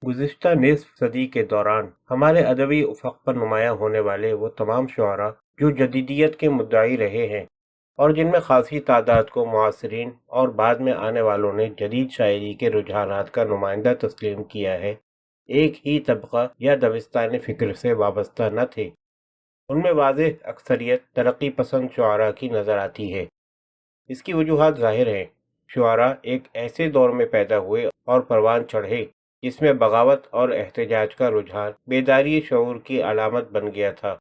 گزشتہ نصف صدی کے دوران ہمارے ادبی افق پر نمایاں ہونے والے وہ تمام شعراء جو جدیدیت کے مدعی رہے ہیں اور جن میں خاصی تعداد کو معاصرین اور بعد میں آنے والوں نے جدید شاعری کے رجحانات کا نمائندہ تسلیم کیا ہے، ایک ہی طبقہ یا دبستان فکر سے وابستہ نہ تھے۔ ان میں واضح اکثریت ترقی پسند شعراء کی نظر آتی ہے۔ اس کی وجوہات ظاہر ہیں۔ شعراء ایک ایسے دور میں پیدا ہوئے اور پروان چڑھے جس میں بغاوت اور احتجاج کا رجحان بیداری شعور کی علامت بن گیا تھا۔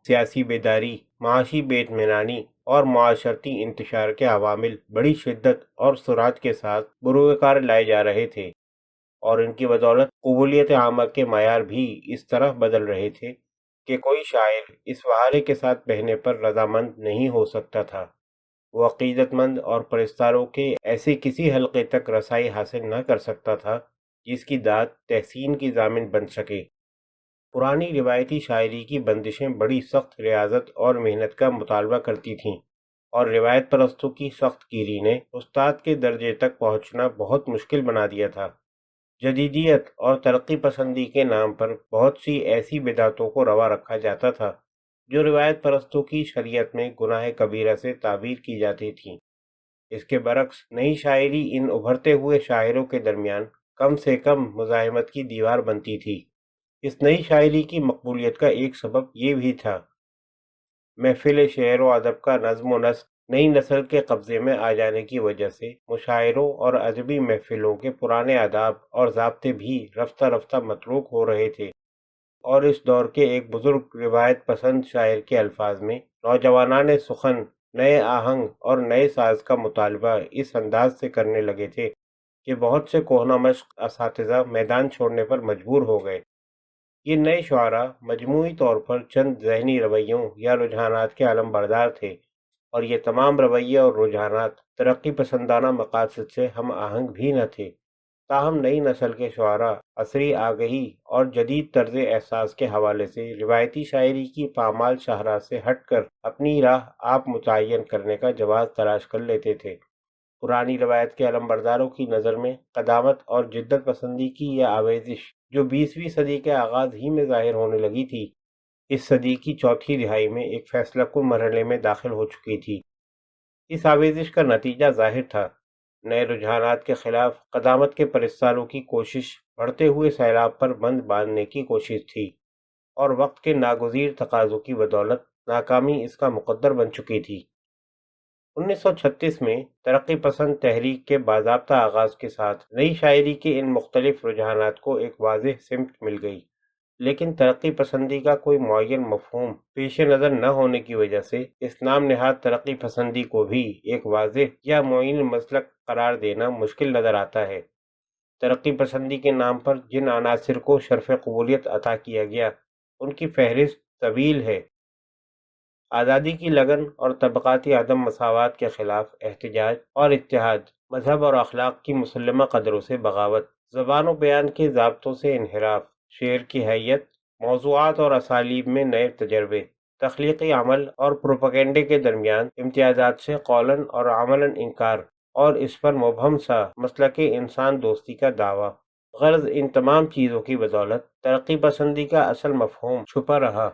سیاسی بیداری، معاشی بے اطمینانی اور معاشرتی انتشار کے عوامل بڑی شدت اور سرعت کے ساتھ بروئے کار لائے جا رہے تھے، اور ان کی بدولت قبولیت عامہ کے معیار بھی اس طرح بدل رہے تھے کہ کوئی شاعر اس وہارے کے ساتھ بہنے پر رضامند نہیں ہو سکتا تھا۔ وہ عقیدت مند اور پرستاروں کے ایسے کسی حلقے تک رسائی حاصل نہ کر سکتا تھا جس کی داد تحسین کی ضامن بن سکے۔ پرانی روایتی شاعری کی بندشیں بڑی سخت ریاضت اور محنت کا مطالبہ کرتی تھیں، اور روایت پرستوں کی سخت گیری نے استاد کے درجے تک پہنچنا بہت مشکل بنا دیا تھا۔ جدیدیت اور ترقی پسندی کے نام پر بہت سی ایسی بدعتوں کو روا رکھا جاتا تھا جو روایت پرستوں کی شریعت میں گناہ کبیرہ سے تعبیر کی جاتی تھیں۔ اس کے برعکس نئی شاعری ان ابھرتے ہوئے شاعروں کے درمیان کم سے کم مزاحمت کی دیوار بنتی تھی۔ اس نئی شاعری کی مقبولیت کا ایک سبب یہ بھی تھا۔ محفل شعر و ادب کا نظم و نسق نئی نسل کے قبضے میں آ جانے کی وجہ سے مشاعروں اور ادبی محفلوں کے پرانے آداب اور ضابطے بھی رفتہ رفتہ متروک ہو رہے تھے، اور اس دور کے ایک بزرگ روایت پسند شاعر کے الفاظ میں نوجوانان سخن نئے آہنگ اور نئے ساز کا مطالبہ اس انداز سے کرنے لگے تھے کہ بہت سے کہنہ مشق اساتذہ میدان چھوڑنے پر مجبور ہو گئے۔ یہ نئے شعراء مجموعی طور پر چند ذہنی رویوں یا رجحانات کے علم بردار تھے، اور یہ تمام رویے اور رجحانات ترقی پسندانہ مقاصد سے ہم آہنگ بھی نہ تھے۔ تاہم نئی نسل کے شعراء عصری آگہی اور جدید طرز احساس کے حوالے سے روایتی شاعری کی پامال شاہراہ سے ہٹ کر اپنی راہ آپ متعین کرنے کا جواز تلاش کر لیتے تھے۔ پرانی روایت کے علمبرداروں کی نظر میں قدامت اور جدت پسندی کی یہ آویزش جو 20ویں صدی کے آغاز ہی میں ظاہر ہونے لگی تھی، اس صدی کی چوتھی دہائی میں ایک فیصلہ کن مرحلے میں داخل ہو چکی تھی۔ اس آویزش کا نتیجہ ظاہر تھا۔ نئے رجحانات کے خلاف قدامت کے پرستاروں کی کوشش بڑھتے ہوئے سیلاب پر بند باندھنے کی کوشش تھی، اور وقت کے ناگزیر تقاضوں کی بدولت ناکامی اس کا مقدر بن چکی تھی۔ 1936 میں ترقی پسند تحریک کے باضابطہ آغاز کے ساتھ نئی شاعری کے ان مختلف رجحانات کو ایک واضح سمت مل گئی، لیکن ترقی پسندی کا کوئی معین مفہوم پیش نظر نہ ہونے کی وجہ سے اس نام نہاد ترقی پسندی کو بھی ایک واضح یا معین مسلک قرار دینا مشکل نظر آتا ہے۔ ترقی پسندی کے نام پر جن عناصر کو شرف قبولیت عطا کیا گیا ان کی فہرست طویل ہے۔ آزادی کی لگن اور طبقاتی عدم مساوات کے خلاف احتجاج اور اتحاد، مذہب اور اخلاق کی مسلمہ قدروں سے بغاوت، زبان و بیان کے ضابطوں سے انحراف، شعر کی حیت، موضوعات اور اسالیب میں نئے تجربے، تخلیقی عمل اور پروپیگنڈے کے درمیان امتیازات سے قولاً اور عملاً انکار، اور اس پر مبہم سا مسلک انسان دوستی کا دعویٰ۔ غرض ان تمام چیزوں کی بدولت ترقی پسندی کا اصل مفہوم چھپا رہا۔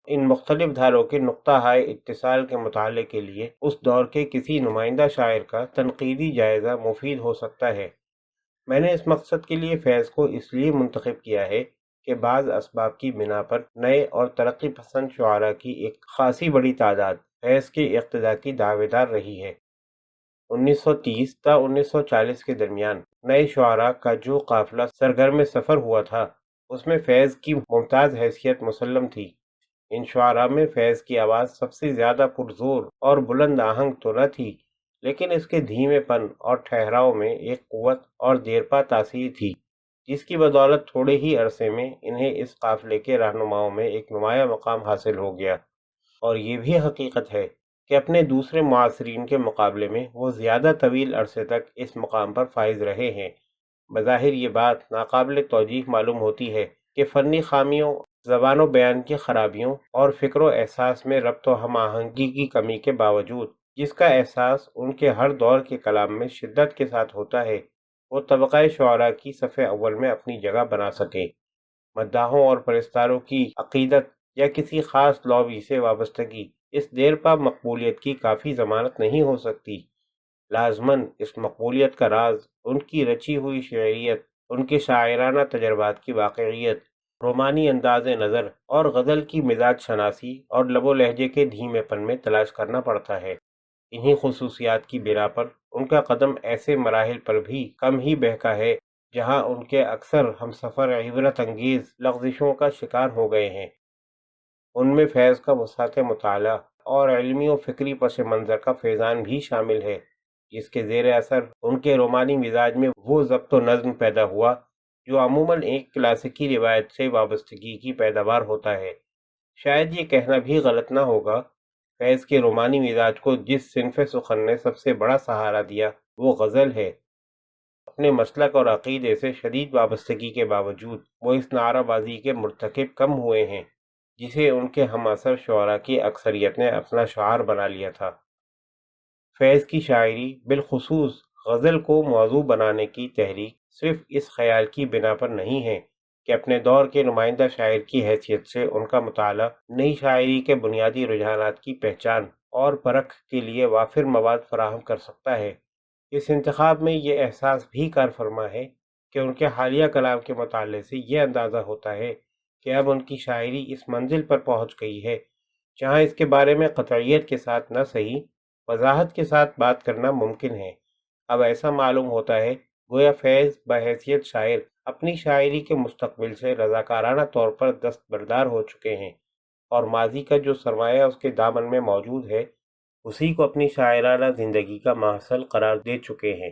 ان مختلف دھاروں کے نقطہ ہائے اتصال کے مطالعے کے لیے اس دور کے کسی نمائندہ شاعر کا تنقیدی جائزہ مفید ہو سکتا ہے۔ میں نے اس مقصد کے لیے فیض کو اس لیے منتخب کیا ہے کہ بعض اسباب کی بنا پر نئے اور ترقی پسند شعراء کی ایک خاصی بڑی تعداد فیض کے اقتداء کی دعوے دار رہی ہے۔ 1930 تا 1940 کے درمیان نئے شعراء کا جو قافلہ سرگرم سفر ہوا تھا اس میں فیض کی ممتاز حیثیت مسلم تھی۔ ان شعراء میں فیض کی آواز سب سے زیادہ پرزور اور بلند آہنگ تو نہ تھی، لیکن اس کے دھیمے پن اور ٹھہراؤ میں ایک قوت اور دیرپا تاثیر تھی جس کی بدولت تھوڑے ہی عرصے میں انہیں اس قافلے کے رہنماؤں میں ایک نمایاں مقام حاصل ہو گیا۔ اور یہ بھی حقیقت ہے کہ اپنے دوسرے معاصرین کے مقابلے میں وہ زیادہ طویل عرصے تک اس مقام پر فائز رہے ہیں۔ بظاہر یہ بات ناقابل توجیہ معلوم ہوتی ہے کہ فنی خامیوں، زبان و بیان کی خرابیوں اور فکر و احساس میں ربط و ہم آہنگی کی کمی کے باوجود، جس کا احساس ان کے ہر دور کے کلام میں شدت کے ساتھ ہوتا ہے، وہ طبقۂ شعراء کی صف اول میں اپنی جگہ بنا سکیں۔ مداحوں اور پرستاروں کی عقیدت یا کسی خاص لابی سے وابستگی اس دیرپا مقبولیت کی کافی ضمانت نہیں ہو سکتی۔ لازماً اس مقبولیت کا راز ان کی رچی ہوئی شعریت، ان کے شاعرانہ تجربات کی واقعیت، رومانی انداز نظر اور غزل کی مزاج شناسی اور لب و لہجے کے دھیمے پن میں تلاش کرنا پڑتا ہے۔ انہی خصوصیات کی بنا پر ان کا قدم ایسے مراحل پر بھی کم ہی بہکا ہے جہاں ان کے اکثر ہمسفر عبرت انگیز لغزشوں کا شکار ہو گئے ہیں۔ ان میں فیض کا وسعت مطالعہ اور علمی و فکری پس منظر کا فیضان بھی شامل ہے، جس کے زیر اثر ان کے رومانی مزاج میں وہ ضبط و نظم پیدا ہوا جو عموماً ایک کلاسیکی روایت سے وابستگی کی پیداوار ہوتا ہے۔ شاید یہ کہنا بھی غلط نہ ہوگا، فیض کے رومانی مزاج کو جس صنف سخن نے سب سے بڑا سہارا دیا وہ غزل ہے۔ اپنے مسلک اور عقیدے سے شدید وابستگی کے باوجود وہ اس نعرہ بازی کے مرتکب کم ہوئے ہیں جسے ان کے ہم عصر شعراء کی اکثریت نے اپنا شعار بنا لیا تھا۔ فیض کی شاعری، بالخصوص غزل کو موضوع بنانے کی تحریک صرف اس خیال کی بنا پر نہیں ہے کہ اپنے دور کے نمائندہ شاعر کی حیثیت سے ان کا مطالعہ نئی شاعری کے بنیادی رجحانات کی پہچان اور پرکھ کے لیے وافر مواد فراہم کر سکتا ہے۔ اس انتخاب میں یہ احساس بھی کار فرما ہے کہ ان کے حالیہ کلام کے مطالعے سے یہ اندازہ ہوتا ہے کہ اب ان کی شاعری اس منزل پر پہنچ گئی ہے جہاں اس کے بارے میں قطعیت کے ساتھ نہ صحیح وضاحت کے ساتھ بات کرنا ممکن ہے۔ اب ایسا معلوم ہوتا ہے گویا فیض بحیثیت شاعر اپنی شاعری کے مستقبل سے رضاکارانہ طور پر دستبردار ہو چکے ہیں، اور ماضی کا جو سرمایہ اس کے دامن میں موجود ہے اسی کو اپنی شاعرانہ زندگی کا محصل قرار دے چکے ہیں۔